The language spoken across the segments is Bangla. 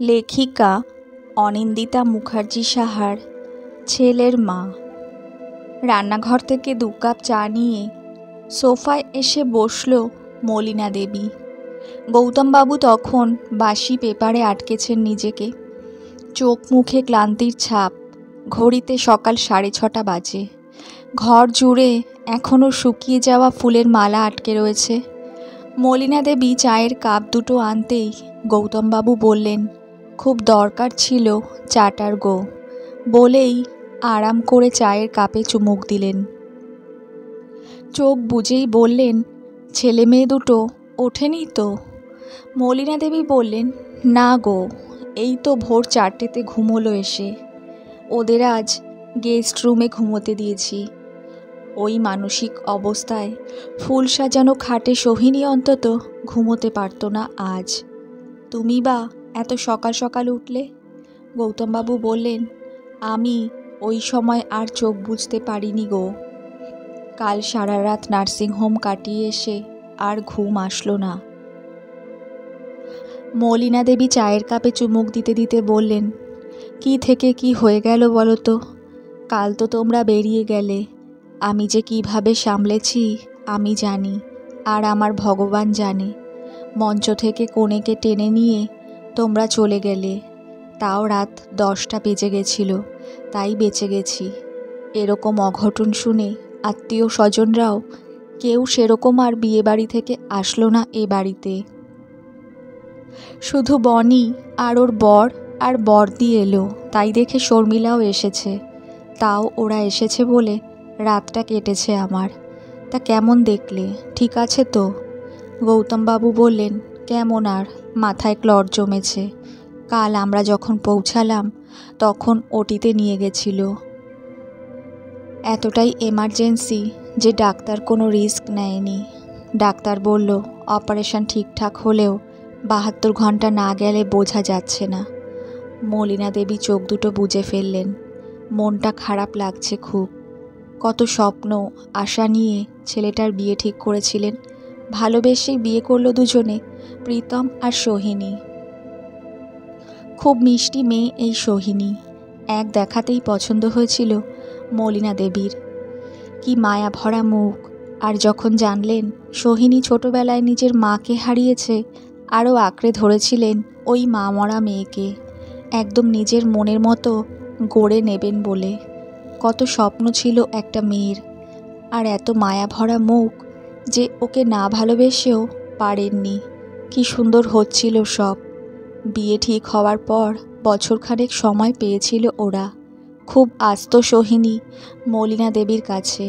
লেখিকা অনিন্দিতা মুখার্জি সাহার ছেলের মা। রান্নাঘর থেকে 2 কাপ চা নিয়ে সোফায় এসে বসল মলিনা দেবী। গৌতমবাবু তখন বাসি পেপারে আটকেছেন নিজেকে। চোখ মুখে ক্লান্তির ছাপ। ঘড়িতে সকাল 6:30 বাজে। ঘর জুড়ে এখনও শুকিয়ে যাওয়া ফুলের মালা আটকে রয়েছে। মলিনা দেবী চায়ের কাপ দুটো আনতেই গৌতমবাবু বললেন, খুব দরকার ছিল চাটার গো, বলেই আরাম করে চায়ের কাপে চুমুক দিলেন। চোখ বুজেই বললেন, ছেলে মেয়ে দুটো ওঠেনি তো? মলিনা দেবী বললেন, না গো, এই তো ভোর 4টেতে ঘুমোলো এসে। ওদের আজ গেস্ট রুমে ঘুমোতে দিয়েছি। ওই মানসিক অবস্থায় ফুল সাজানো খাটে সোহিনী অন্তত ঘুমোতে পারত না আজ। তুমি বা এত সকাল সকাল উঠলে? গৌতমবাবু বললেন, আমি ওই সময় আর চোখ বুঝতে পারিনি গো। কাল সারা রাত নার্সিংহোম কাটিয়ে এসে আর ঘুম আসলো না। মলিনা দেবী চায়ের কাপে চুমুক দিতে দিতে বললেন, কি থেকে কি হয়ে গেল বলো তো? কাল তো তোমরা বেরিয়ে গেলে। আমি যে কিভাবে সামলেছি আমি জানি, আর আমার ভগবান জানে। মঞ্চ থেকে কনেকে টেনে নিয়ে তোমরা চলে গেলে। তাও রাত 10টা বেজে গেছিল, তাই বেঁচে গেছি। এরকম অঘটন শুনে আত্মীয় স্বজনরাও কেউ সেরকম আর বিয়ে বাড়ি থেকে আসলো না এ বাড়িতে। শুধু বনি আর ওর বর আর বর্দি এলো, তাই দেখে শর্মিলাও এসেছে। তাও ওরা এসেছে বলে রাতটা কেটেছে আমার। তা কেমন দেখলে? ঠিক আছে তো? গৌতমবাবু বললেন, কেমন আর, মাথায় ক্লট জমেছে। কাল আমরা যখন পৌঁছালাম তখন ওটিতে নিয়ে গেছিল। এতটাই এমার্জেন্সি যে ডাক্তার কোনো রিস্ক নেয়নি। ডাক্তার বলল অপারেশন ঠিকঠাক হলেও 72 ঘন্টা না গেলে বোঝা যাচ্ছে না। মলিনা দেবী চোখ দুটো বুজে ফেললেন। মনটা খারাপ লাগছে খুব। কত স্বপ্ন আশা নিয়ে ছেলেটার বিয়ে ঠিক করেছিলেন। ভালোবেসেই বিয়ে করলো দুজনে, প্রীতম আর সোহিনী। খুব মিষ্টি মেয়ে এই সোহিনী। এক দেখাতেই পছন্দ হয়েছিল মলিনা দেবীর। কি মায়া ভরা মুখ। আর যখন জানলেন সোহিনী ছোটবেলায় নিজের মাকে হারিয়েছে, আরও আঁকড়ে ধরেছিলেন ওই মা মরা মেয়েকে, একদম নিজের মনের মতো গড়ে নেবেন বলে। কত স্বপ্ন ছিল একটা মেয়ের, আর এত মায়া ভরা মুখ যে ওকে না ভালোবেসেও পারেননি। কি সুন্দর হচ্ছিল সব। বিয়ে ঠিক হওয়ার পর বছরখানেক সময় পেয়েছিল ওরা। খুব আস্ত সোহিনী মলিনা দেবীর কাছে।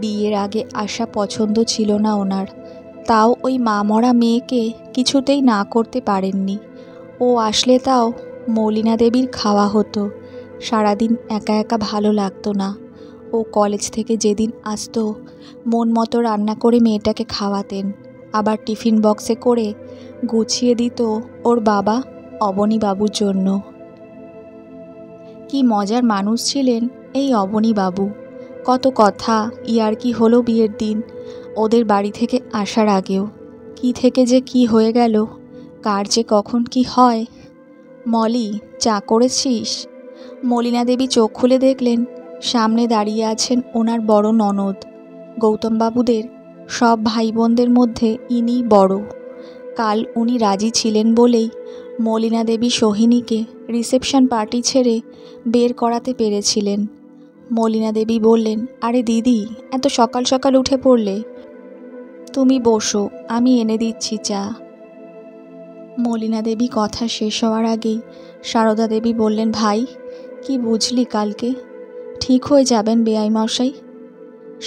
বিয়ের আগে আসা পছন্দ ছিল না ওনার, তাও ওই মা মরা মেয়েকে কিছুতেই না করতে পারেননি। ও আসলে তাও মলিনা দেবীর খাওয়া হতো। সারাদিন একা একা ভালো লাগতো না। ও কলেজ থেকে যেদিন আসতো মন মতো রান্না করে মেয়েটাকে খাওয়াতেন, আবার টিফিন বক্সে করে গুছিয়ে দিত ওর বাবা অবনীবাবুর জন্য। কি মজার মানুষ ছিলেন এই অবনীবাবু। কত কথা ইয়ার্কি হলো বিয়ের দিন, ওদের বাড়ি থেকে আসার আগেও। কি থেকে যে কি হয়ে গেল, কার যে কখন কি হয়। মলি, চা করেছিস? মলিনা দেবী চোখ খুলে দেখলেন সামনে দাঁড়িয়ে আছেন ওনার বড় ননদ। গৌতমবাবুদের সব ভাই বোনদের মধ্যে ইনি বড়। কাল উনি রাজি ছিলেন বলেই মলিনা দেবী সোহিনীকে রিসেপশন পার্টি ছেড়ে বের করাতে পেরেছিলেন। মলিনা দেবী বললেন, আরে দিদি, এত সকাল সকাল উঠে পড়লে? তুমি বসো, আমি এনে দিচ্ছি চা। মলিনা দেবী কথা শেষ হওয়ার আগেই সারদা দেবী বললেন, ভাই, কি বুঝলি কালকে? ঠিক হয়ে যাবেন বেয়াই মশাই।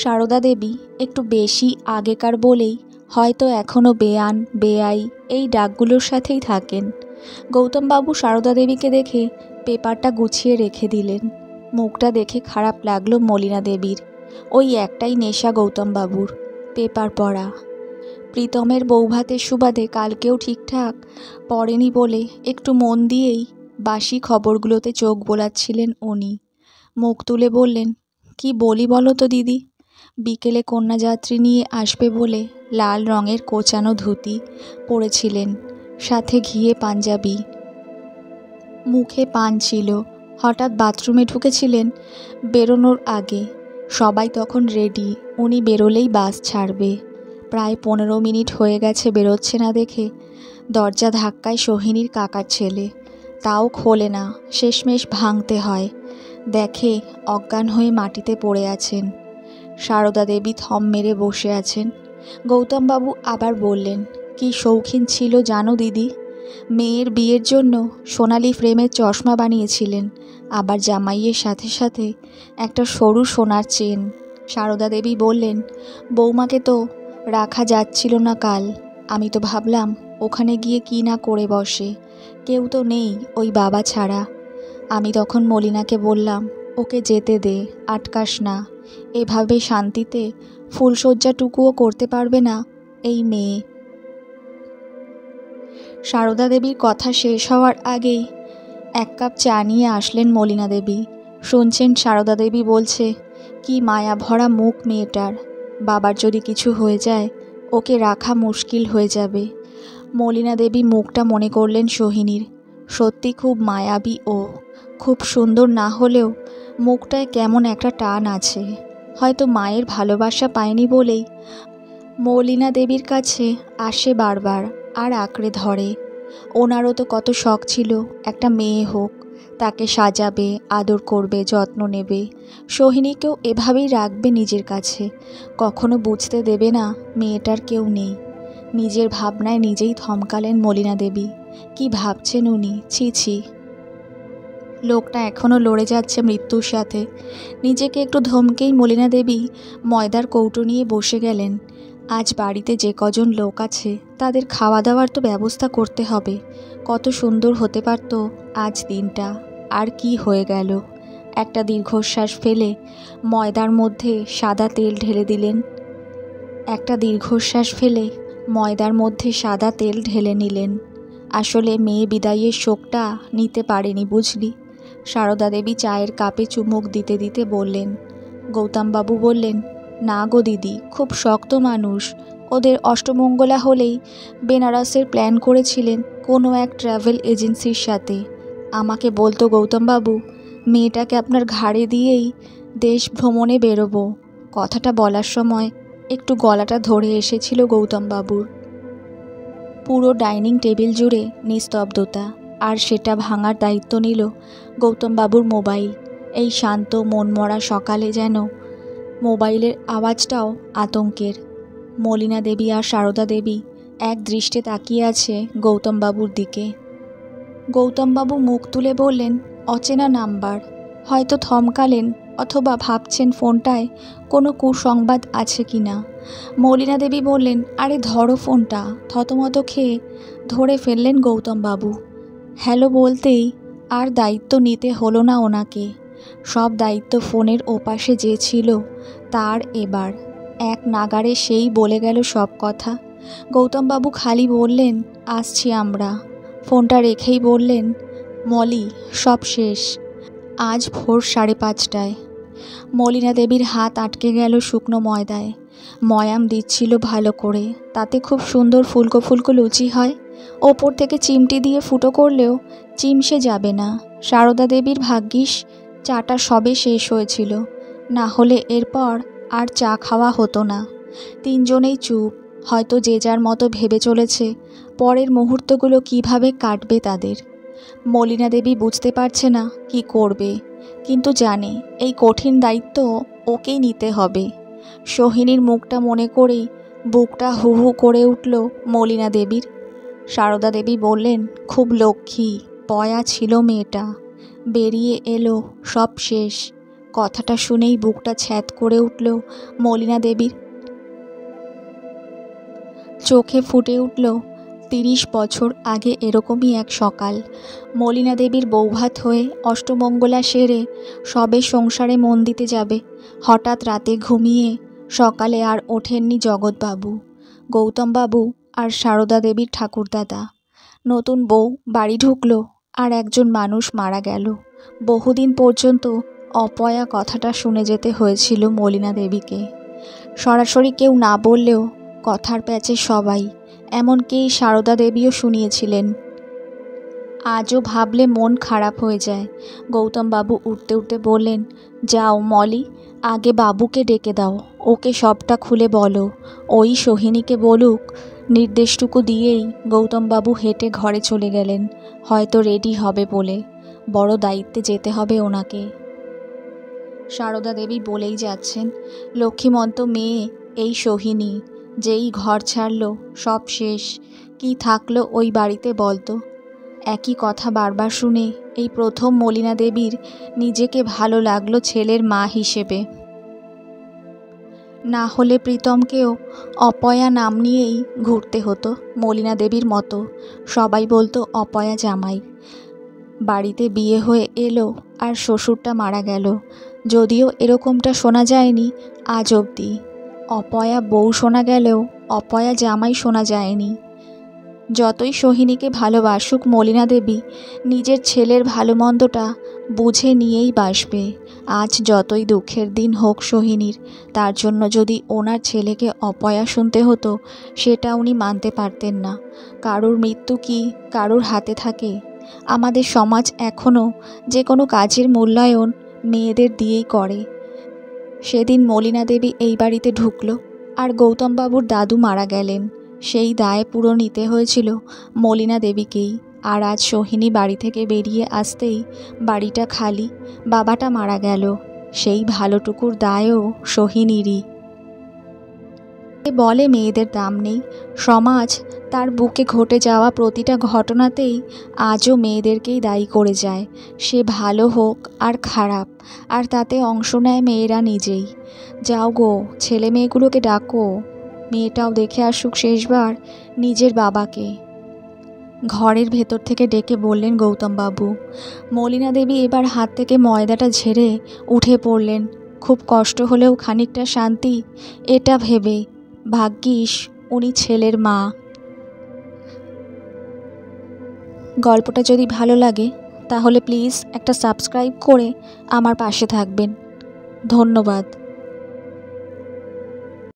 সারদা দেবী একটু বেশি আগেকার বলেই হয়তো এখনও বেয়ান বেয়াই এই ডাকগুলোর সাথেই থাকেন। গৌতমবাবু সারদা দেবীকে দেখে পেপারটা গুছিয়ে রেখে দিলেন। মুখটা দেখে খারাপ লাগলো মলিনা দেবীর। ওই একটাই নেশা গৌতমবাবুর, পেপার পড়া। প্রীতমের বৌভাতের সুবাদে কালকেও ঠিকঠাক পড়েনি বলে একটু মন দিয়েই বাসি খবরগুলোতে চোখ বোলাচ্ছিলেন উনি। মুখ তুলে বললেন, কি বলি বলো তো দিদি? বিকেলে কন্যাযাত্রী নিয়ে আসবে বলে লাল রঙের কোচানো ধুতি পরেছিলেন, সাথে ঘিয়ে পাঞ্জাবি। মুখে পান ছিল। হঠাৎ বাথরুমে ঢুকেছিলেন বেরোনোর আগে। সবাই তখন রেডি, উনি বেরোলেই বাস ছাড়বে। প্রায় 15 মিনিট হয়ে গেছে বেরোচ্ছে না দেখে দরজা ধাক্কায় সোহিনীর কাকার ছেলে। তাও খোলে না, শেষমেশ ভাঙতে হয়। দেখে অজ্ঞান হয়ে মাটিতে পড়ে আছেন। সারদা দেবী থম মেরে বসে আছেন। গৌতমবাবু আবার বললেন, কি শৌখিন ছিল জানো দিদি? মেয়ের বিয়ের জন্য সোনালি ফ্রেমের চশমা বানিয়েছিলেন, আবার জামাইয়ের সাথে সাথে একটা সরু সোনার চেন। সারদা দেবী বললেন, বৌমাকে তো রাখা যাচ্ছিল না কাল। আমি তো ভাবলাম ওখানে গিয়ে কি না করে বসে, কেউ তো নেই ওই বাবা ছাড়া। আমি তখন মলিনাকে বললাম, ওকে যেতে দে, আটকাস না। এভাবে শান্তিতে ফুলশয্যাটুকুও করতে পারবে না এই মেয়ে। সারদা দেবীর কথা শেষ হওয়ার আগেই 1 কাপ চা নিয়ে আসলেন মলিনা দেবী। শুনছেন সারদা দেবী বলছে, কি মায়া ভরা মুখ মেয়েটার, বাবার যদি কিছু হয়ে যায় ওকে রাখা মুশকিল হয়ে যাবে। মলিনা দেবী মুখটা মনে করলেন সোহিনীর। সত্যি খুব মায়াবী ও, খুব সুন্দর না হলেও মুখটায় কেমন একটা টান আছে। হয়তো মায়ের ভালোবাসা পায়নি বলেই মলিনা দেবীর কাছে আসে বারবার আর আঁকড়ে ধরে। ওনারও তো কত শখ ছিল একটা মেয়ে হোক, তাকে সাজাবে, আদর করবে, যত্ন নেবে, সোহিনীকেও এভাবেই রাখবে নিজের কাছে, কখনো বুঝতে দেবে না মেয়েটার কেউ নেই। নিজের ভাবনায় নিজেই থমকালেন মলিনা দেবী। কি ভাবছেন উনি? ছি ছি, লোকটা এখনও লড়ে যাচ্ছে মৃত্যুর সাথে। নিজেকে একটু ধমকেই মলিনা দেবী ময়দার কৌটো নিয়ে বসে গেলেন। আজ বাড়িতে যে কজন লোক আছে তাদের খাওয়া দাওয়ার তো ব্যবস্থা করতে হবে। কত সুন্দর হতে পারত আজ দিনটা, আর কি হয়ে গেল। একটা দীর্ঘশ্বাস ফেলে ময়দার মধ্যে সাদা তেল ঢেলে দিলেন। সাদা তেল ঢেলে নিলেন। আসলে মেয়ে বিদায়ের শোকটা নিতে পারেনি বুঝলি। সারদা দেবী চায়ের কাপে চুমুক দিতে দিতে বললেন। গৌতমবাবু বললেন, না গো দিদি, খুব শক্ত মানুষ। ওদের অষ্টমঙ্গলা হলেই বেনারসের প্ল্যান করেছিলেন কোনো এক ট্রাভেল এজেন্সির সাথে। আমাকে বলতো গৌতমবাবু, মেয়েটাকে আপনার ঘাড়ে দিয়েই দেশ ভ্রমণে বেরোবো। কথাটা বলার সময় একটু গলাটা ধরে এসেছিল গৌতমবাবুর। পুরো ডাইনিং টেবিল জুড়ে নিস্তব্ধতা, আর সেটা ভাঙার দায়িত্ব নিল গৌতমবাবুর মোবাইল। এই শান্ত মনমরা সকালে যেন মোবাইলের আওয়াজটাও আতঙ্কের। মলিনা দেবী আর সারদা দেবী এক দৃষ্টে তাকিয়ে আছে গৌতমবাবুর দিকে। গৌতমবাবু মুখ তুলে বললেন, অচেনা নাম্বার। হয়তো থমকালেন, অথবা ভাবছেন ফোনটায় কোনো কুসংবাদ আছে কি না। মলিনা দেবী বললেন, আরে ধরো ফোনটা। থতমত খেয়ে ধরে ফেললেন গৌতমবাবু। হ্যালো বলতেই আর দায়িত্ব নিতে হলো না ওনাকে। সব দায়িত্ব ফোনের ওপাশে যে ছিল তার। এবার এক নাগাড়ে সেই বলে গেল সব কথা। গৌতমবাবু খালি বললেন, আসছি আমরা। ফোনটা রেখেই বললেন, মলি, সব শেষ। আজ ভোর 5:30টায়। মলিনা দেবীর হাত আটকে গেল শুকনো ময়দায়। ময়াম দিচ্ছিল ভালো করে, তাতে খুব সুন্দর ফুলকো ফুলকো লুচি হয়। ওপর থেকে চিমটি দিয়ে ফুটো করলেও চিমসে যাবে না। সারদা দেবীর ভাগ্যিস চাটা সবে শেষ হয়েছিল, না হলে এরপর আর চা খাওয়া হতো না। তিনজনেই চুপ, হয়তো যে যার মতো ভেবে চলেছে পরের মুহূর্তগুলো কিভাবে কাটবে তাদের। মলিনা দেবী বুঝতে পারছে না কি করবে, কিন্তু জানে এই কঠিন দায়িত্ব ওকেই নিতে হবে। সোহিনীর মুখটা মনে করেই বুকটা হু হু করে উঠল মলিনা দেবীর। সারদা দেবী বললেন, খুব লক্ষ্মী পয়া ছিল মেয়েটা, বেরিয়ে এলো সব শেষ। কথাটা শুনেই বুকটা ছ্যাদ করে উঠল মলিনা দেবীর। চোখে ফুটে উঠল 30 বছর আগে এরকমই এক সকাল। মলিনা দেবীর বৌভাত হয়ে অষ্টমঙ্গলা সেরে সবে সংসারে মন দিতে যাবে। হঠাৎ রাতে ঘুমিয়ে সকালে আর ওঠেননি জগৎবাবু, গৌতমবাবু আর সারদা দেবীর ঠাকুরদাদা। নতুন বউ বাড়ি ঢুকলো আর একজন মানুষ মারা গেল। বহুদিন পর্যন্ত অপয়া কথাটা শুনে যেতে হয়েছিল মলিনা দেবীকে। সরাসরি কেউ না বললেও কথার প্যাচে সবাই, এমনকি সারদা দেবীও শুনিয়েছিলেন। আজও ভাবলে মন খারাপ হয়ে যায়। গৌতমবাবু উঠতে উঠতে বললেন, যাও মলি, আগে বাবুকে ডেকে দাও, ওকে সবটা খুলে বলো, ওই সোহিনীকে বলুক। নির্দেশটুকু দিয়েই গৌতমবাবু হেঁটে ঘরে চলে গেলেন, হয়তো রেডি হবে বলে। বড় দায়িত্বে যেতে হবে ওনাকে। সারদা দেবী বলেই যাচ্ছেন, লক্ষ্মীমন্ত মেয়ে এই সোহিনী, যেই ঘর ছাড়ল সব শেষ, কি থাকলো ওই বাড়িতে বলতো। একই কথা বারবার শুনে এই প্রথম মলিনা দেবীর নিজেকে ভালো লাগলো ছেলের মা হিসেবে। না হলে প্রীতমকেও অপয়া নাম নিয়েই ঘুরতে হতো মলিনা দেবীর মতো। সবাই বলতো অপয়া জামাই। বাড়িতে বিয়ে হয়ে এলো আর শ্বশুরটা মারা গেল, যদিও এরকমটা শোনা যায়নি আজ অবধি। অপয়া বউ শোনা গেলেও অপয়া জামাই শোনা যায়নি। যতই সোহিনীকে ভালোবাসুক মলিনা দেবী, নিজের ছেলের ভালো মন্দটা বুঝে নিয়েই বাসবে। আজ যতই দুঃখের দিন হোক সোহিনীর, তার জন্য যদি ওনার ছেলেকে অপয়া শুনতে হতো, সেটা উনি মানতে পারতেন না। কারুর মৃত্যু কি কারুর হাতে থাকে? আমাদের সমাজ এখনও যে কোনো কাজের মূল্যায়ন মেয়েদের দিয়েই করে। সেদিন মলিনা দেবী এই বাড়িতে ঢুকলো আর গৌতমবাবুর দাদু মারা গেলেন, সেই দায় পুরো নিতে হয়েছিল মলিনা দেবীকেই। আর আজ সোহিনী বাড়ি থেকে বেরিয়ে আসতেই বাড়িটা খালি, বাবাটা মারা গেল, সেই ভালোটুকুর দায়ও সোহিনীরই। বলে মেয়েদের দাম নেই, সমাজ তার বুকে ঘটে যাওয়া প্রতিটা ঘটনাতেই আজও মেয়েদেরকেই দায়ী করে যায়, সে ভালো হোক আর খারাপ। আর তাতে অংশ নেয় মেয়েরা নিজেই। যাও গো, ছেলে মেয়েগুলোকে ডাকো, মেয়েটাও দেখে আসুক শেষবার নিজের বাবাকে। ঘরের ভেতর থেকে ডেকে বললেন গৌতমবাবু। মলিনা দেবী এবার হাত থেকে ময়দাটা ঝেড়ে উঠে পড়লেন। খুব কষ্ট হলেও খানিকটা শান্তি, এটা ভেবে ভাগ্যিস উনি ছেলের মা। গল্পটা যদি ভালো লাগে তাহলে প্লিজ একটা সাবস্ক্রাইব করে আমার পাশে থাকবেন। ধন্যবাদ।